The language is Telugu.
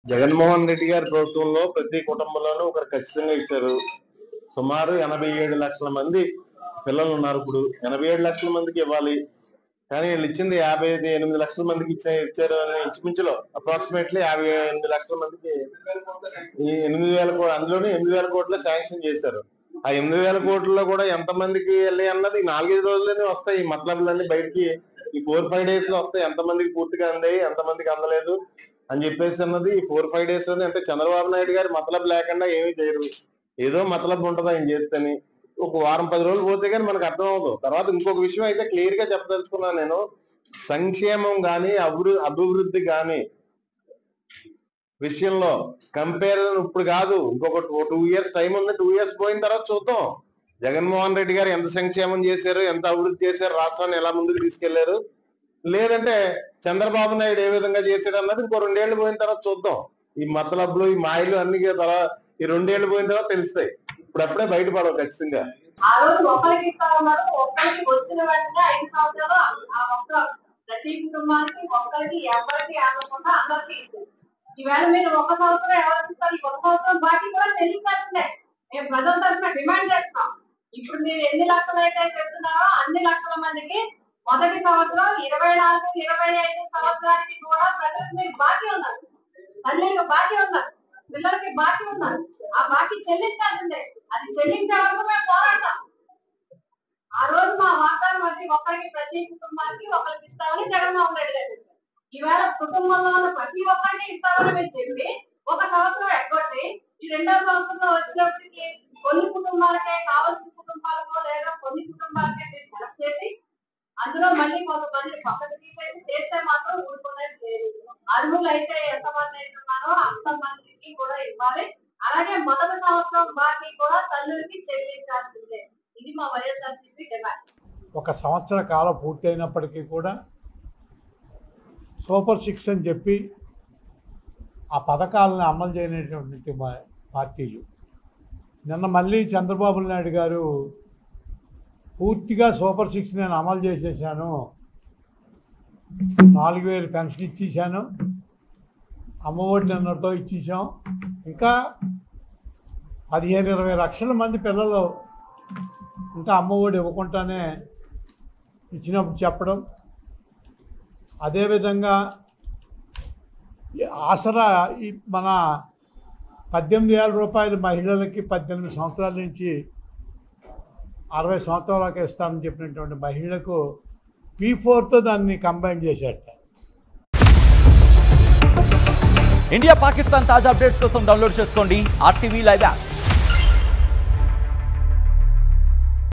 జగన్మోహన్ రెడ్డి గారి ప్రభుత్వంలో ప్రతి కుటుంబంలోనూ ఒకరు ఖచ్చితంగా ఇచ్చారు. సుమారు 87 లక్షల మంది పిల్లలు ఉన్నారు. ఇప్పుడు 87 లక్షల మందికి ఇవ్వాలి, కానీ వీళ్ళు ఇచ్చింది 58 లక్షల మందికి ఇచ్చారు అని ఇంచుమించులో అప్రాక్సిమేట్లీ 58 లక్షల మందికి ఈ 8,000 కోట్లు, అందులోనే 8,000 కోట్లు శాంక్షన్ చేశారు. ఆ 8,000 కోట్లలో కూడా ఎంత మందికి వెళ్ళి అన్నది 4-5 రోజుల్లోనే వస్తాయి. ఈ మతలబులన్నీ బయటికి ఈ 4-5 డేస్ లో వస్తాయి. ఎంత మందికి పూర్తిగా అందాయి, ఎంత మందికి అందలేదు అని చెప్పేసి అన్నది ఈ 4-5 డేస్ లోనే. అంటే చంద్రబాబు నాయుడు గారు మతలబ్ లేకుండా ఏమీ చేయరు. ఏదో మతలబ్ ఉంటది ఆయన చేస్తేని. ఒక వారం 10 రోజులు పోతే కానీ మనకు అర్థం అవ్వదు. తర్వాత ఇంకొక విషయం అయితే క్లియర్ గా చెప్పదలుచుకున్నాను నేను. సంక్షేమం గాని అభివృద్ధి గాని విషయంలో కంపారిజన్ ఇప్పుడు కాదు, ఇంకొక 2 ఇయర్స్ టైం ఉంది. 2 ఇయర్స్ పోయిన తర్వాత చూద్దాం జగన్మోహన్ రెడ్డి గారు ఎంత సంక్షేమం చేశారు, ఎంత అభివృద్ధి చేశారు, రాష్ట్రాన్ని ఎలా ముందుకు తీసుకెళ్లారు, లేదంటే చంద్రబాబు నాయుడు ఏ విధంగా చేశాడు అన్నది ఇంకో 2 ఏళ్లు పోయిన తర్వాత చూద్దాం. ఈ మతలబ్లు, ఈ మాయలు అన్ని తర్వాత ఈ 2 ఏళ్లు పోయిన తర్వాత తెలుస్తాయి. ఇప్పుడప్పుడే బయటపడవు ఖచ్చితంగా. ఆ రోజు ఒక్కరికి ఇస్తా ఉన్నారు, ఒక్కరికి వచ్చిన వెంటనే 5 సంవత్సరాలు ఆ ఒక్క ప్రతి కుటుంబానికి ఒక్కరికి ఎవరికి ఆగకుండా అందరికి ఇచ్చారు. ఈవేళ మీరు 1 సంవత్సరం ఎవరికి ఇస్తారు? ఈ 1 సంవత్సరం బాకీ కూడా చెల్లించాల్సిందే. మేము ప్రజల తరఫున డిమాండ్ చేస్తున్నాం. ఇప్పుడు మీరు ఎన్ని లక్షలు అయితే చెప్తున్నారో అన్ని లక్షల మందికి మొదటి సంవత్సరం 24-25 సంవత్సరానికి కూడా ప్రజలకు మీరు బాకీ ఉన్నారు, తల్లికి బాకీ ఉన్నారు, పిల్లలకి బాకీ ఉన్నారు. ఆ బాకీ చెల్లించాల్సిందే. అది చెల్లించే వరకు మేము పోరాడతాం. ఆ రోజు మా వాగ్దానం వచ్చి ఒక్కరికి ప్రతి కుటుంబానికి ఒకరికి ఇస్తామని జగన్మోహన్ రెడ్డి గారు చెప్పారు. ఈవేళ కుటుంబంలో ఉన్న ప్రతి ఒక్కరికి ఇస్తామని మీరు చెప్పి 1 సంవత్సరం ఎగ్గొట్టి ఈ 2వ సంవత్సరంలో వచ్చినప్పటికీ కొన్ని కుటుంబాలకే, కావాల్సిన కుటుంబాలకో లేదా కొన్ని కుటుంబాలకే మీరు సెలెక్ట్ చేసి అందులో మళ్ళీ కొంతమంది పక్కకు తీసేసి చేస్తే మాత్రం ఊరుకునేది లేదు. అర్హులు అయితే ఎంతమంది అయితే ఉన్నారో అంతమందికి కూడా ఇవ్వాలి. అలాగే మొదటి సంవత్సరం బాకీ కూడా తల్లులకి చెల్లించాల్సిందే. ఇది మా వైఎస్ఆర్సీపీ డిమాండ్. 1 సంవత్సర కాలం పూర్తి అయినప్పటికీ కూడా సూపర్ 6 అని చెప్పి ఆ పథకాలను అమలు చేయనటువంటి పార్టీలు. నిన్న మళ్ళీ చంద్రబాబు నాయుడు గారు పూర్తిగా సూపర్ 6 నేను అమలు చేసేసాను, 4,000 పెన్షన్ ఇచ్చేసాను, అమ్మఒడి నిన్నతో ఇచ్చేసాం, ఇంకా 15-20 లక్షల మంది పిల్లలు ఇంకా అమ్మఒడి ఇవ్వకుండానే ఇచ్చినప్పుడు చెప్పడం. అదేవిధంగా ఆసరా మన 18,000 రూపాయలు మహిళలకి 18 సంవత్సరాల నుంచి 60 సంవత్సరాలకు ఇస్తానని చెప్పినటువంటి మహిళలకు P4తో దాన్ని కంబైన్ చేసేట. ఇండియా పాకిస్తాన్ తాజా అప్డేట్స్ కోసం డౌన్లోడ్ చేసుకోండి RTV లైవ్ యాప్.